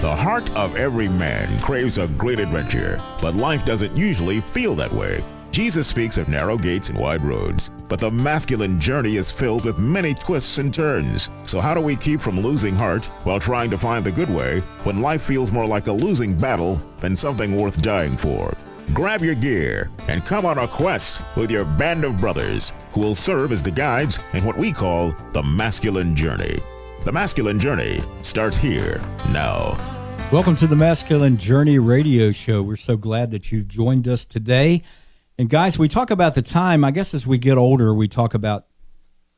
The heart of every man craves a great adventure, but life doesn't usually feel that way. Jesus speaks of narrow gates and wide roads, but the masculine journey is filled with many twists and turns. So how do we keep from losing heart while trying to find the good way when life feels more like a losing battle than something worth dying for? Grab your gear and come on a quest with your band of brothers who will serve as the guides in what we call the masculine journey. The masculine journey starts here now. Welcome to the Masculine Journey radio show. We're so glad that you've joined us today. And guys, we talk about the time, I guess as we get older, we talk about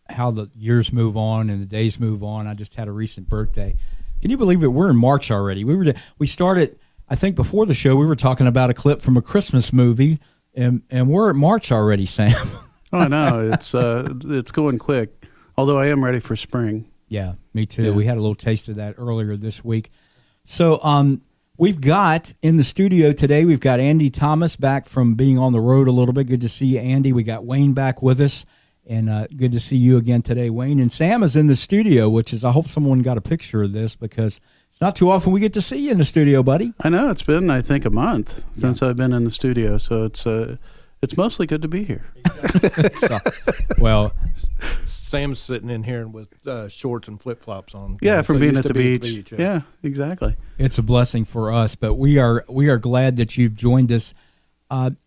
how the years move on and the days move on. I just had a recent birthday. Can you believe it? We're in March already. We started, I think before the show, we were talking about a clip from a Christmas movie, and we're at March already, Sam. Oh, no, it's going quick, although I am ready for spring. Yeah, me too. Yeah. We had a little taste of that earlier this week. So we've got in the studio today, we've got Andy Thomas back from being on the road a little bit. Good to see you, Andy. We got Wayne back with us, and good to see you again today, Wayne. And Sam is in the studio, which is, I hope someone got a picture of this because it's not too often we get to see you in the studio, buddy. I know, it's been, I think, a month since I've been in the studio, so it's mostly good to be here. So, well, Sam's sitting in here with shorts and flip-flops on. Yeah, from So being used at the to beach. Yeah, exactly. it's a blessing for us, but we are glad that you've joined us.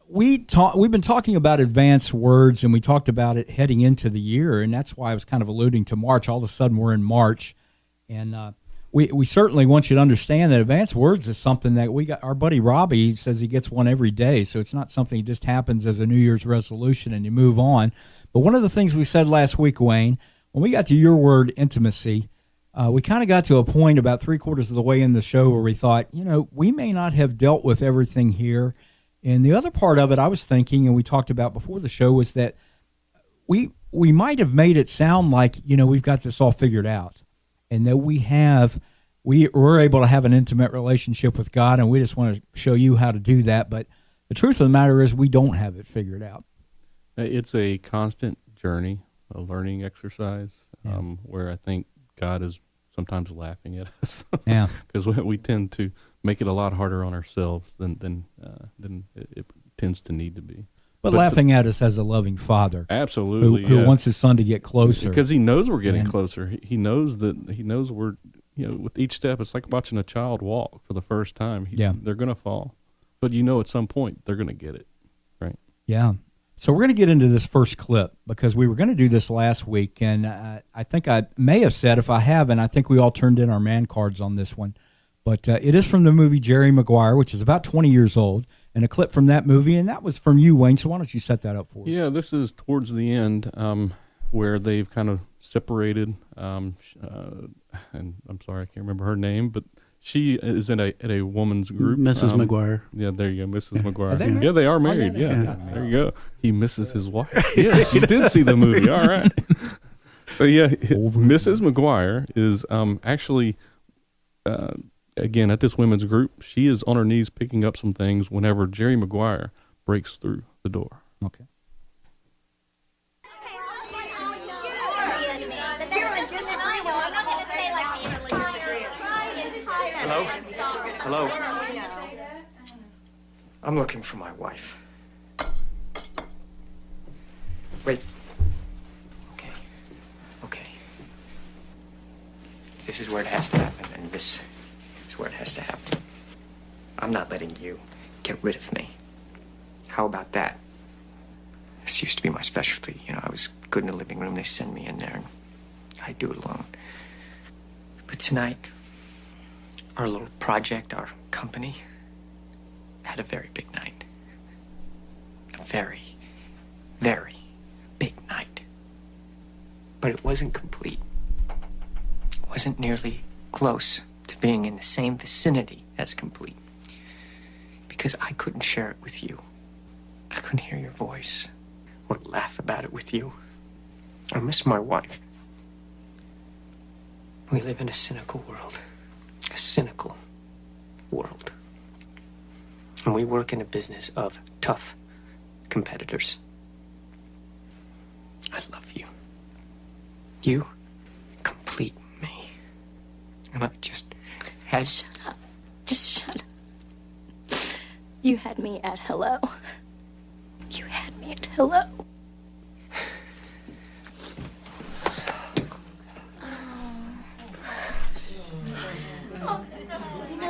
We've been talking about advanced words, and we talked about it heading into the year, and that's why I was kind of alluding to March. All of a sudden, we're in March, and we certainly want you to understand that advanced words is something that we got. Our buddy Robbie says he gets one every day, so it's not something that just happens as a New Year's resolution and you move on. But one of the things we said last week, Wayne, when we got to your word, intimacy, we kind of got to a point about 3/4 of the way in the show where we thought, we may not have dealt with everything here. And the other part of it I was thinking, and we talked about before the show, was that we might have made it sound like, we've got this all figured out and that we're able to have an intimate relationship with God, and we just want to show you how to do that. But the truth of the matter is we don't have it figured out. It's a constant journey, a learning exercise, where I think God is sometimes laughing at us. Yeah, because we tend to make it a lot harder on ourselves than it tends to need to be. But laughing at us as a loving father, absolutely, who wants his son to get closer, because he knows we're getting closer. He knows we're with each step. It's like watching a child walk for the first time. They're going to fall, but at some point they're going to get it, right? Yeah. So we're going to get into this first clip because we were going to do this last week, and I think I may have said, if I haven't, I think we all turned in our man cards on this one. But it is from the movie Jerry Maguire, which is about 20 years old, and a clip from that movie, and that was from you, Wayne, so why don't you set that up for us? Yeah, this is towards the end where they've kind of separated, and I'm sorry, I can't remember her name, but she is at a woman's group. Mrs. Maguire. Yeah, there you go, Mrs. Maguire. They married? Yeah, they are married. There you go. He misses his wife. Yeah, she did see the movie. All right. So, Mrs. Maguire is actually, again, at this women's group. She is on her knees picking up some things whenever Jerry Maguire breaks through the door. Okay. Hello? I'm looking for my wife. Wait. Okay. This is where it has to happen, and this is where it has to happen. I'm not letting you get rid of me. How about that? This used to be my specialty. I was good in the living room. They send me in there, and I do it alone. But tonight, our little project, our company, had a very big night. A very, very big night. But it wasn't complete. It wasn't nearly close to being in the same vicinity as complete. Because I couldn't share it with you. I couldn't hear your voice or laugh about it with you. I miss my wife. We live in a cynical world. A cynical world. And we work in a business of tough competitors. I love you. You complete me. And I just had... Shut up. Just shut up. You had me at hello. You had me at hello.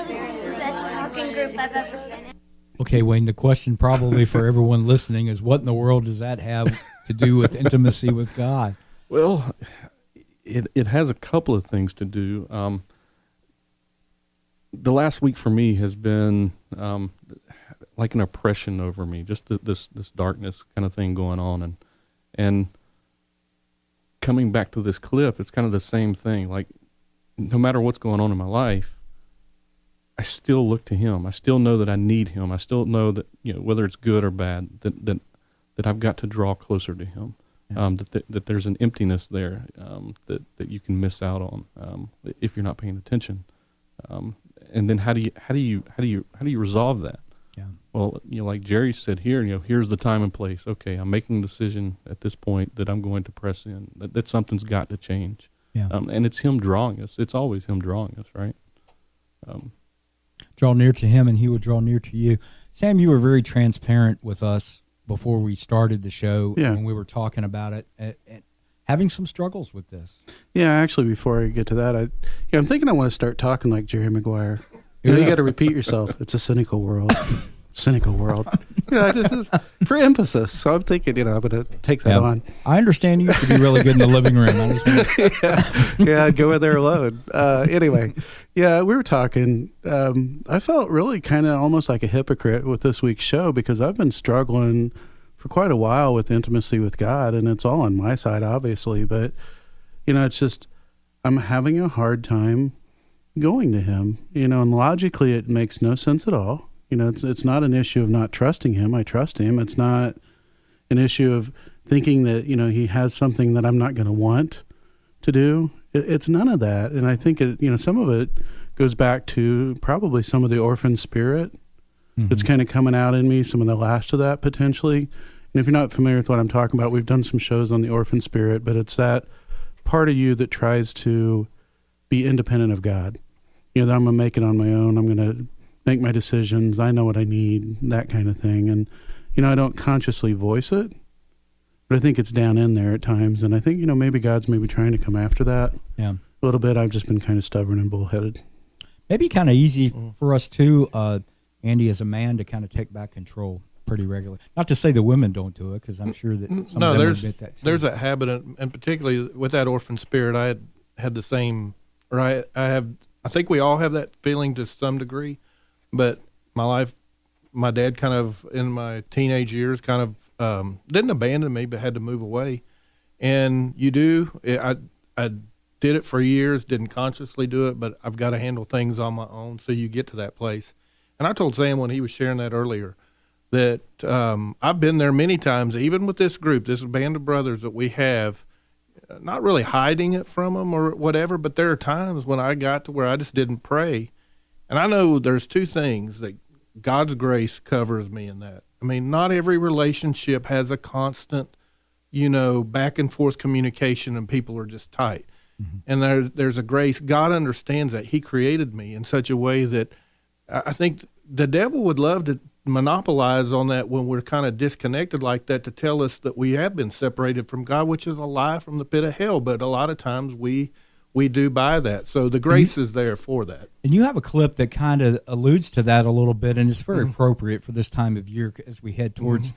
This is the best talking group I've ever been in. Okay, Wayne, the question probably for everyone listening is, what in the world does that have to do with intimacy with God? Well, it has a couple of things to do. The last week for me has been like an oppression over me, just this darkness kind of thing going on, and coming back to this clip, it's kind of the same thing. Like, no matter what's going on in my life, I still look to Him. I still know that I need Him. I still know that, you know, whether it's good or bad, that I've got to draw closer to Him. Yeah. That there's an emptiness there that you can miss out on if you're not paying attention. And then how do you resolve that? Yeah. Well, you know, like Jerry said here, you know, here's the time and place. Okay, I'm making a decision at this point that I'm going to press in. That something's got to change. Yeah. And it's Him drawing us. It's always Him drawing us, right? Draw near to Him, and He will draw near to you. Sam, you were very transparent with us before we started the show when we were talking about it, and having some struggles with this. Yeah, actually, before I get to that, I'm thinking I want to start talking like Jerry Maguire. You got to repeat yourself. It's a cynical world. Cynical world. This is for emphasis. So I'm thinking, I'm going to take that on. I understand you used to be really good in the living room. I'd go in there alone. Anyway, we were talking. I felt really kind of almost like a hypocrite with this week's show because I've been struggling for quite a while with intimacy with God, and it's all on my side, obviously. But, it's just I'm having a hard time going to Him, and logically it makes no sense at all. It's not an issue of not trusting Him. I trust Him. It's not an issue of thinking that, He has something that I'm not going to want to do. It's none of that. And I think, some of it goes back to probably some of the orphan spirit that's kind of coming out in me, some of the last of that potentially. And if you're not familiar with what I'm talking about, we've done some shows on the orphan spirit, but it's that part of you that tries to be independent of God. That I'm going to make it on my own. I'm going to make my decisions. I know what I need, that kind of thing. And, I don't consciously voice it, but I think it's down in there at times. And I think, maybe God's maybe trying to come after that a little bit. I've just been kind of stubborn and bullheaded. Maybe kind of easy for us too, Andy, as a man, to kind of take back control pretty regularly. Not to say the women don't do it, because I'm sure that some of them admit that too. There's that habit, and particularly with that orphan spirit, I had the same, or I think we all have that feeling to some degree. But my dad kind of, in my teenage years, kind of didn't abandon me, but had to move away. And you do. I did it for years, didn't consciously do it, but I've got to handle things on my own, so you get to that place. And I told Sam when he was sharing that earlier that I've been there many times, even with this group, this band of brothers that we have, not really hiding it from them or whatever, but there are times when I got to where I just didn't pray. And I know there's two things that God's grace covers me in that. I mean, not every relationship has a constant, back and forth communication and people are just tight. And there's a grace. God understands that. He created me in such a way that I think the devil would love to monopolize on that when we're kind of disconnected like that, to tell us that we have been separated from God, which is a lie from the pit of hell. But a lot of times we do buy that. So the grace is there for that. And you have a clip that kind of alludes to that a little bit, and it's very appropriate for this time of year as we head towards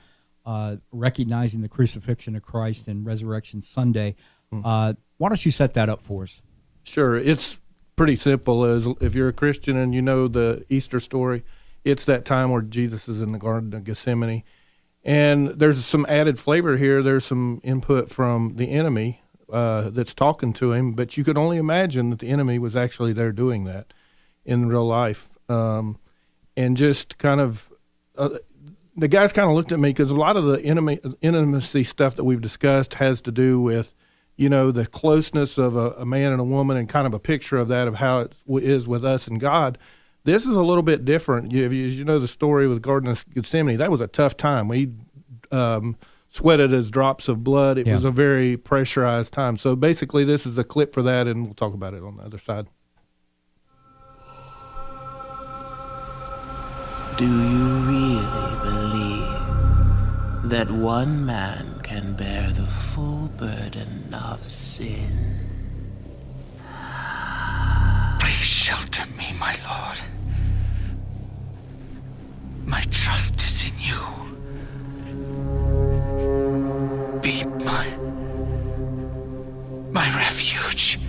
recognizing the crucifixion of Christ and Resurrection Sunday. Why don't you set that up for us? Sure. It's pretty simple. If you're a Christian and you know the Easter story, it's that time where Jesus is in the Garden of Gethsemane. And there's some added flavor here. There's some input from the enemy that's talking to him, but you could only imagine that the enemy was actually there doing that in real life. And just kind of, the guys kind of looked at me, because a lot of the intimacy stuff that we've discussed has to do with, the closeness of a man and a woman, and kind of a picture of that, of how it is with us and God. This is a little bit different. As you know, the story with Garden of Gethsemane, that was a tough time. We sweated as drops of blood. It was a very pressurized time. So basically, this is a clip for that, and we'll talk about it on the other side. Do you really believe that one man can bear the full burden of sin? Please shelter me, my lord. My trust is in you. Be my refuge.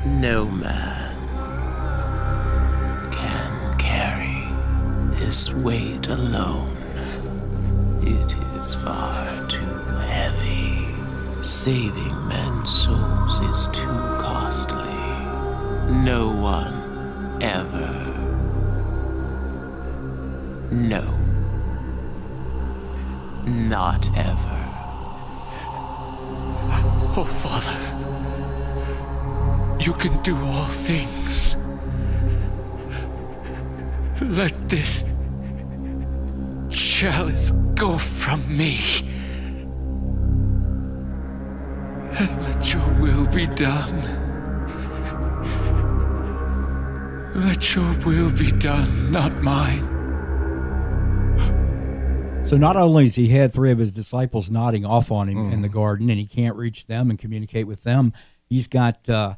No man can carry this weight alone. It is far too heavy. Saving men's souls is too costly. No one ever. No. Not ever. Oh, Father, you can do all things. Let this chalice go from me. And let your will be done. Let your will be done, not mine. So not only has he had three of his disciples nodding off on him in the garden, and he can't reach them and communicate with them, he's got the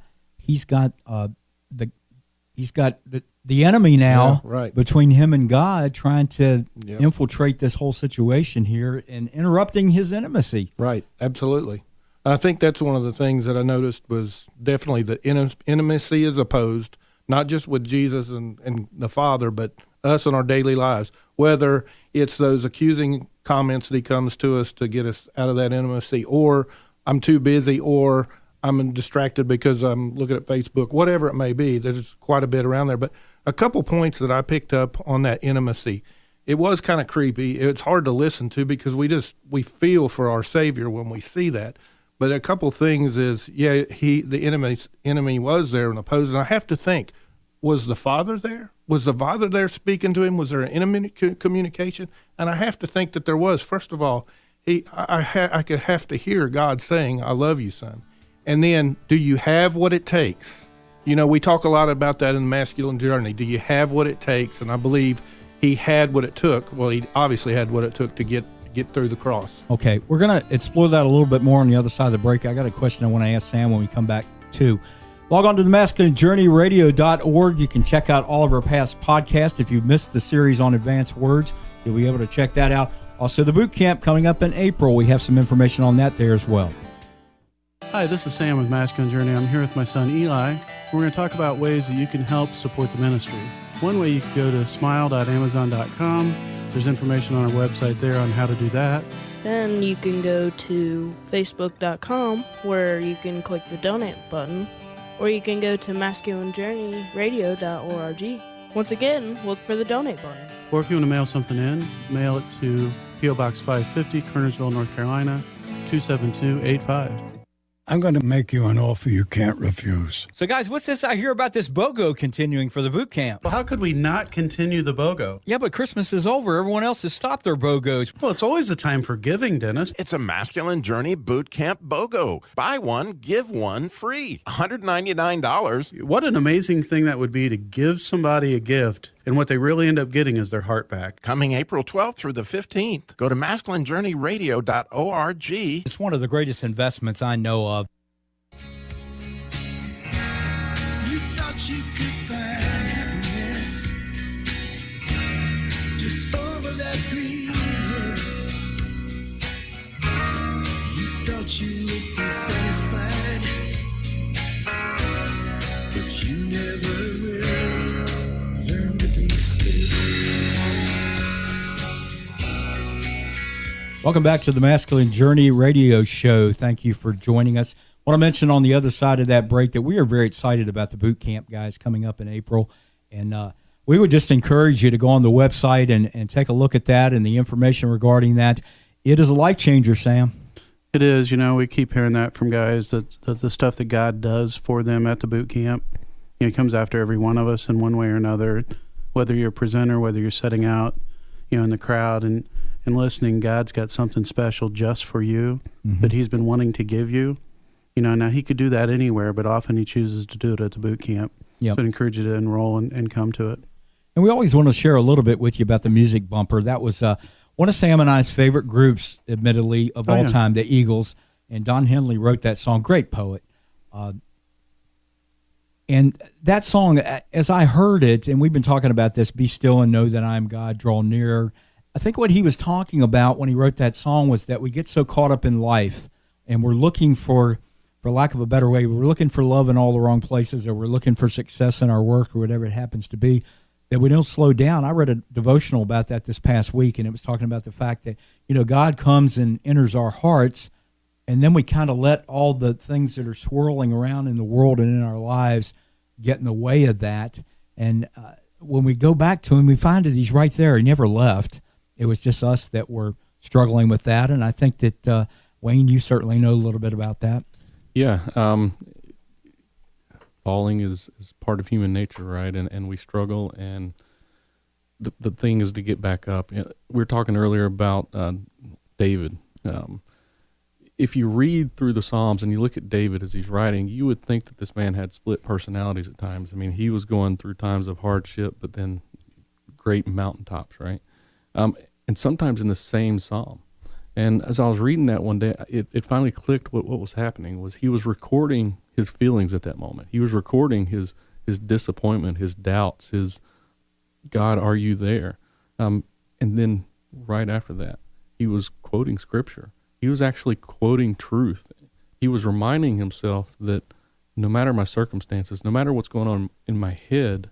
enemy now between him and God, trying to infiltrate this whole situation here and interrupting his intimacy. Right, absolutely. I think that's one of the things that I noticed was definitely the intimacy is opposed, not just with Jesus and the Father, but us in our daily lives, whether it's those accusing comments that he comes to us to get us out of that intimacy, or I'm too busy, or I'm distracted because I'm looking at Facebook, whatever it may be. There's quite a bit around there. But a couple points that I picked up on that intimacy. It was kind of creepy. It's hard to listen to because we feel for our Savior when we see that. But a couple things is, the enemy was there and opposed. And I have to think, was the Father there? Was the Father there speaking to him? Was there an intimate communication? And I have to think that there was. First of all, I could have to hear God saying, "I love you, son." And then, do you have what it takes? You know, we talk a lot about that in the masculine journey. Do you have what it takes? And I believe he had what it took. Well, he obviously had what it took to get through the cross. Okay, we're going to explore that a little bit more on the other side of the break. I got a question I want to ask Sam when we come back, too. Log on to the masculinejourneyradio.org. You can check out all of our past podcasts. If you've missed the series on advanced words, you'll be able to check that out. Also, the boot camp coming up in April. We have some information on that there as well. Hi, this is Sam with Masculine Journey. I'm here with my son Eli. We're going to talk about ways that you can help support the ministry. One way, you can go to smile.amazon.com. There's information on our website there on how to do that. Then you can go to facebook.com where you can click the donate button, or you can go to masculinejourneyradio.org. Once again, look for the donate button. Or if you want to mail something in, mail it to P.O. Box 550, Kernersville, North Carolina, 27285. I'm going to make you an offer you can't refuse. So, guys, what's this I hear about this BOGO continuing for the boot camp? Well, how could we not continue the BOGO? Yeah, but Christmas is over. Everyone else has stopped their BOGOs. Well, it's always the time for giving, Dennis. It's a Masculine Journey Boot Camp BOGO. Buy one, give one free. $199. What an amazing thing that would be to give somebody a gift, and what they really end up getting is their heart back. Coming April 12th through the 15th. Go to masculinejourneyradio.org. It's one of the greatest investments I know of. You thought you could find happiness just over that green hill. You thought you would be satisfied, but you never will. Learn to be still. Welcome back to the Masculine Journey Radio Show. Thank you for joining us. I want to mention on the other side of that break that we are very excited about the boot camp, guys, coming up in April. And we would just encourage you to go on the website and take a look at that and the information regarding that. It is a life changer, Sam. It is. You know, we keep hearing that from guys, that the stuff that God does for them at the boot camp, you know, he comes after every one of us in one way or another, whether you're a presenter, whether you're setting out, you know, in the crowd and listening. God's got something special just for you that he's been wanting to give you. You know, now he could do that anywhere, but often he chooses to do it at the boot camp. Yep. So I'd encourage you to enroll and come to it. And we always want to share a little bit with you about the music bumper. That was one of Sam and I's favorite groups, admittedly, of all time, the Eagles. And Don Henley wrote that song, great poet. And that song, as I heard it, and we've been talking about this, be still and know that I am God, draw nearer. I think what he was talking about when he wrote that song was that we get so caught up in life and we're looking for lack of a better way, we're looking for love in all the wrong places, or we're looking for success in our work or whatever it happens to be, that we don't slow down. I read a devotional about that this past week, and it was talking about the fact that, God comes and enters our hearts, and then we kind of let all the things that are swirling around in the world and in our lives get in the way of that. And when we go back to him, we find that he's right there. He never left. It was just us that were struggling with that. And I think that, Wayne, you certainly know a little bit about that. Yeah. Falling is part of human nature, right? And we struggle, and the thing is to get back up. We were talking earlier about David. If you read through the Psalms and you look at David as he's writing, you would think that this man had split personalities at times. I mean, he was going through times of hardship, but then great mountaintops, right? And sometimes in the same psalm. And as I was reading that one day, it finally clicked what was happening was he was recording his feelings at that moment. He was recording his disappointment, his doubts, his, God, are you there? And then right after that, he was quoting Scripture. He was actually quoting truth. He was reminding himself that no matter my circumstances, no matter what's going on in my head,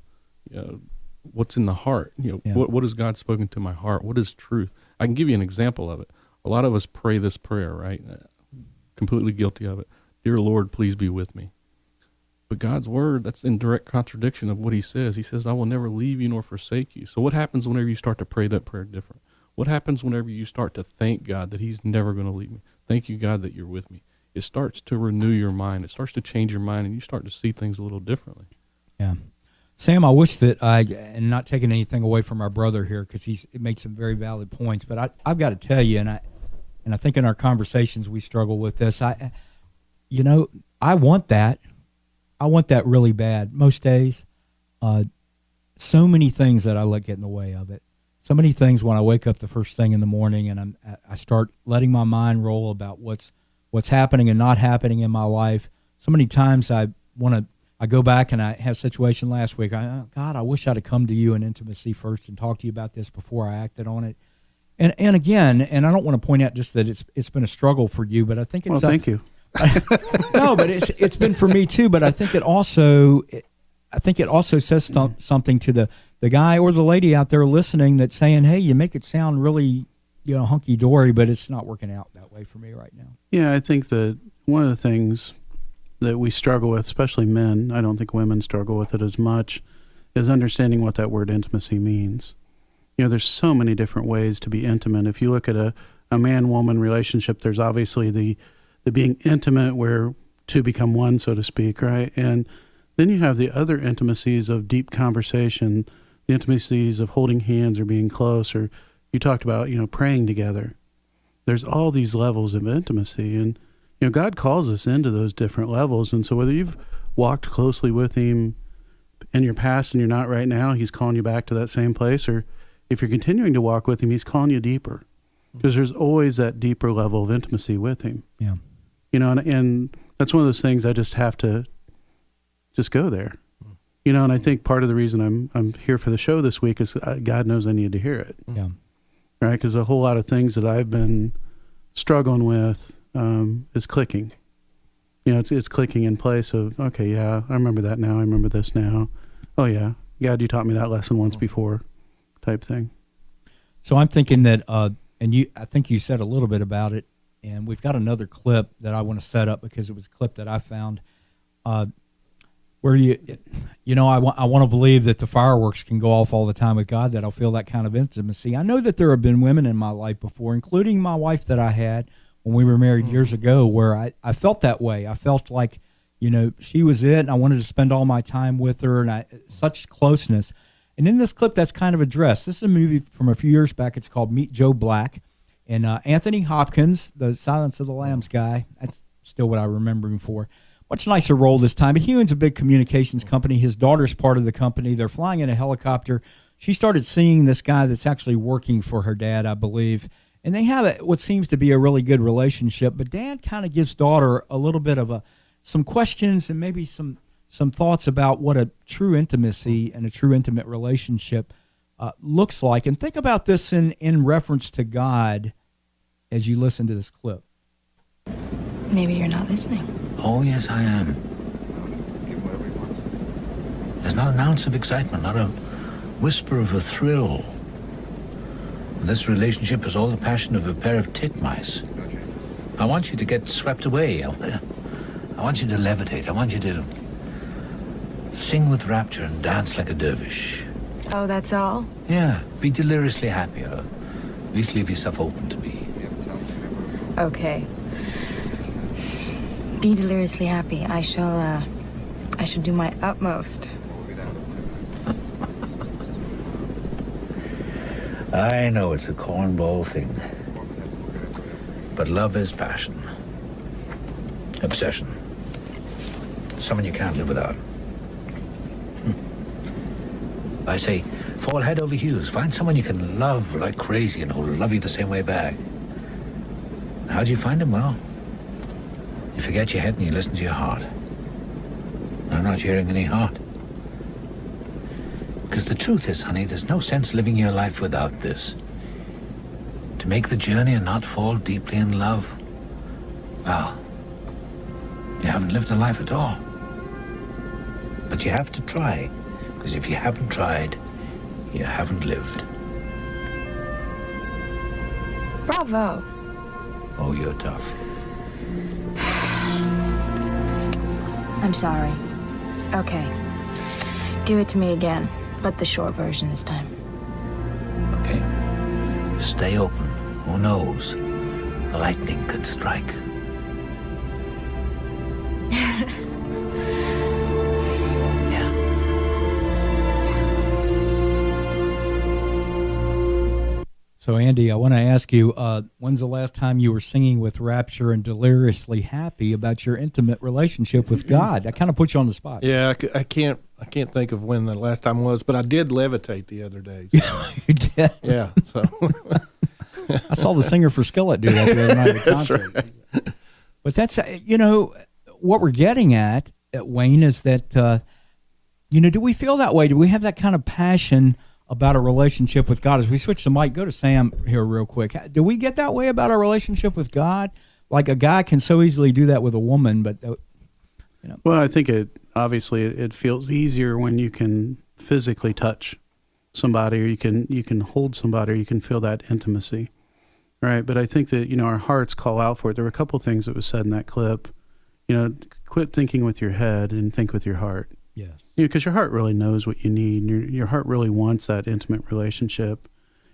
what's in the heart, what has God spoken to my heart? What is truth? I can give you an example of it. A lot of us pray this prayer, right? Completely guilty of it. Dear Lord, please be with me. But God's word, that's in direct contradiction of what he says. He says, I will never leave you nor forsake you. So what happens whenever you start to pray that prayer different? What happens whenever you start to thank God that he's never going to leave me? Thank you, God, that you're with me. It starts to renew your mind. It starts to change your mind, and you start to see things a little differently. Yeah. Sam, I wish that and not taking anything away from our brother here, because it makes some very valid points, but I've got to tell you, and I think in our conversations we struggle with this. I want that. I want that really bad most days. So many things that I let get in the way of it. So many things when I wake up the first thing in the morning and I start letting my mind roll about what's happening and not happening in my life. So many times I go back, and I had a situation last week. God, I wish I'd have come to you in intimacy first and talked to you about this before I acted on it. And again, and I don't want to point out just that it's been a struggle for you, but I think it's thank you. No, but it's been for me too. But I think it also says something to the guy or the lady out there listening that's saying, "Hey, you make it sound really, hunky dory, but it's not working out that way for me right now." Yeah, I think that one of the things that we struggle with, especially men, I don't think women struggle with it as much, is understanding what that word intimacy means. There's so many different ways to be intimate. If you look at a man-woman relationship, there's obviously the being intimate where two become one, so to speak, right? And then you have the other intimacies of deep conversation, the intimacies of holding hands or being close, or you talked about, praying together. There's all these levels of intimacy, and God calls us into those different levels. And so whether you've walked closely with him in your past and you're not right now, he's calling you back to that same place, or if you're continuing to walk with him, he's calling you deeper, because there's always that deeper level of intimacy with him. Yeah. And that's one of those things I just have to just go there. And I think part of the reason I'm here for the show this week is God knows I need to hear it. Yeah. Right? Because a whole lot of things that I've been struggling with is clicking. It's clicking in place of, okay, yeah, I remember that now. I remember this now. Oh, yeah. God, you taught me that lesson once before, type thing. So I'm thinking that, I think you said a little bit about it, and we've got another clip that I want to set up because it was a clip that I found where I want to believe that the fireworks can go off all the time with God, that I'll feel that kind of intimacy. I know that there have been women in my life before, including my wife that I had when we were married years ago, where I felt that way. I felt like, she was it, and I wanted to spend all my time with her, and such closeness. And in this clip, that's kind of addressed. This is a movie from a few years back. It's called Meet Joe Black. And Anthony Hopkins, the Silence of the Lambs guy, that's still what I remember him for. much nicer role this time. But he owns a big communications company. His daughter's part of the company. They're flying in a helicopter. She started seeing this guy that's actually working for her dad, I believe. And they have what seems to be a really good relationship. But dad kind of gives daughter a little bit of some questions and maybe some thoughts about what a true intimacy and a true intimate relationship looks like. And think about this in reference to God as you listen to this clip. Maybe you're not listening. Oh, yes, I am. There's not an ounce of excitement, not a whisper of a thrill. This relationship is all the passion of a pair of titmice. I want you to get swept away. I want you to levitate. I want you to sing with rapture and dance like a dervish. Oh, that's all? Yeah, be deliriously happy, or at least leave yourself open to be. Okay. Be deliriously happy. I shall do my utmost. I know it's a cornball thing, but love is passion, obsession, someone you can't live without. I say, fall head over heels. Find someone you can love like crazy and who'll love you the same way back. How do you find him? Well, you forget your head and you listen to your heart. I'm not hearing any heart. Because the truth is, honey, there's no sense living your life without this. To make the journey and not fall deeply in love, well, you haven't lived a life at all. But you have to try, because if you haven't tried, you haven't lived. Bravo. Oh, you're tough. I'm sorry. Okay. Give it to me again, but the short version this time. Okay. Stay open. Who knows? Lightning could strike. So, Andy, I want to ask you, when's the last time you were singing with rapture and deliriously happy about your intimate relationship with God? That kind of puts you on the spot. Yeah, I can't think of when the last time was, but I did levitate the other day. So. You did? Yeah. So I saw the singer for Skillet do that the other night at a concert. Right. But that's, what we're getting at, Wayne, is that, do we feel that way? Do we have that kind of passion about a relationship with God? As we switch the mic, go to Sam here real quick. Do we get that way about our relationship with God? Like a guy can so easily do that with a woman, but Well, I think it feels easier when you can physically touch somebody, or you can hold somebody, or you can feel that intimacy, right? But I think that our hearts call out for it. There were a couple of things that was said in that clip. Quit thinking with your head and think with your heart. Yes. Because your heart really knows what you need. Your heart really wants that intimate relationship.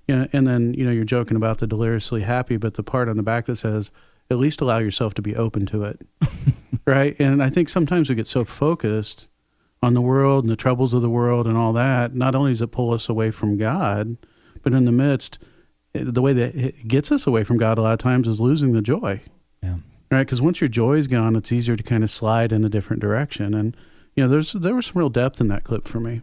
And then, you're joking about the deliriously happy, but the part on the back that says, at least allow yourself to be open to it. Right? And I think sometimes we get so focused on the world and the troubles of the world and all that. Not only does it pull us away from God, but in the midst, the way that it gets us away from God a lot of times is losing the joy. Yeah. Right? Because once your joy is gone, it's easier to kind of slide in a different direction. And there was some real depth in that clip for me.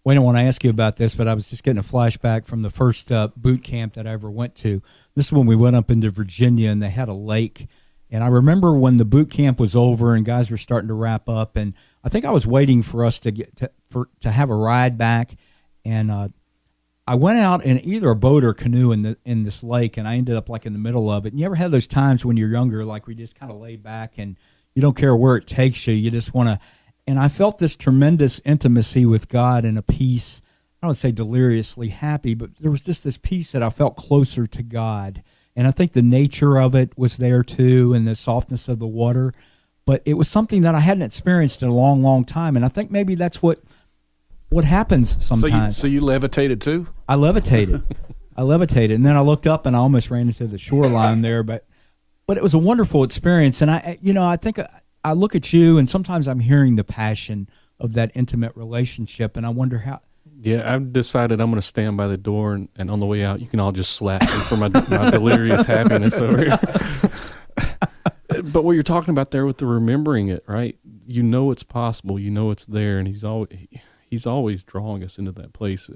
Wayne, I want to ask you about this, but I was just getting a flashback from the first boot camp that I ever went to. This is when we went up into Virginia, and they had a lake. And I remember when the boot camp was over and guys were starting to wrap up, and I think I was waiting for us to get to have a ride back. And I went out in either a boat or canoe in this lake, and I ended up like in the middle of it. And you ever had those times when you're younger, like we just kind of lay back and you don't care where it takes you, you just want to. And I felt this tremendous intimacy with God and a peace. I don't say deliriously happy, but there was just this peace that I felt closer to God. And I think the nature of it was there too, and the softness of the water. But it was something that I hadn't experienced in a long, long time. And I think maybe that's what happens sometimes. So you levitated too? I levitated. And then I looked up and I almost ran into the shoreline there. But it was a wonderful experience. And I think I look at you, and sometimes I'm hearing the passion of that intimate relationship, and I wonder how. Yeah, I've decided I'm going to stand by the door, and on the way out, you can all just slap me for my delirious happiness over here. But what you're talking about there with the remembering it, right? You know it's possible. You know it's there, and he's always drawing us into that place.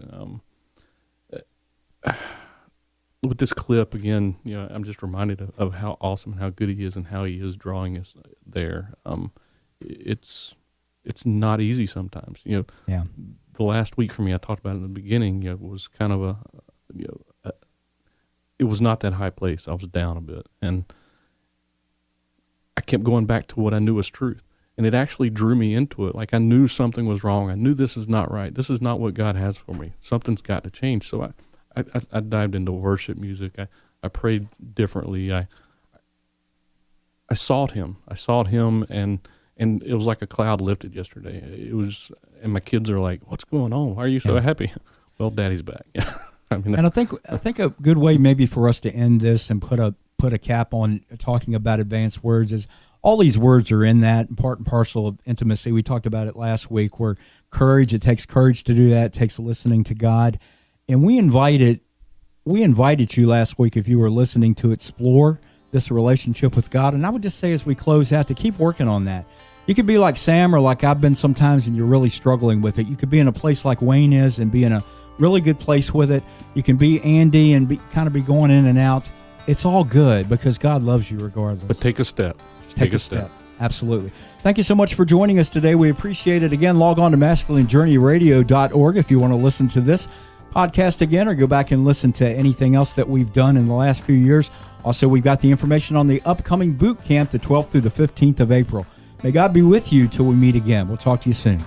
With this clip again, I'm just reminded of how awesome and how good he is, and how he is drawing us there. It's not easy sometimes. The last week for me, I talked about it in the beginning. Was kind of it was not that high place. I was down a bit, and I kept going back to what I knew was truth, and it actually drew me into it. Like I knew something was wrong. I knew this is not right. This is not what God has for me. Something's got to change. So I dived into worship music. I prayed differently. I sought Him. And it was like a cloud lifted yesterday. It was, and my kids are like, "What's going on? Why are you so happy?" Well, Daddy's back. And I think a good way maybe for us to end this and put a cap on talking about advanced words is all these words are in that part and parcel of intimacy. We talked about it last week, where it takes courage to do that. It takes listening to God. And we invited you last week, if you were listening, to explore this relationship with God. And I would just say, as we close out, to keep working on that. You could be like Sam, or like I've been sometimes, and you're really struggling with it. You could be in a place like Wayne is and be in a really good place with it. You can be Andy and be going in and out. It's all good because God loves you regardless. But take a step. Take a step. Absolutely. Thank you so much for joining us today. We appreciate it. Again, log on to masculinejourneyradio.org if you want to listen to this podcast again, or go back and listen to anything else that we've done in the last few years. Also, we've got the information on the upcoming boot camp, the 12th through the 15th of April. May God be with you till we meet again. We'll talk to you soon.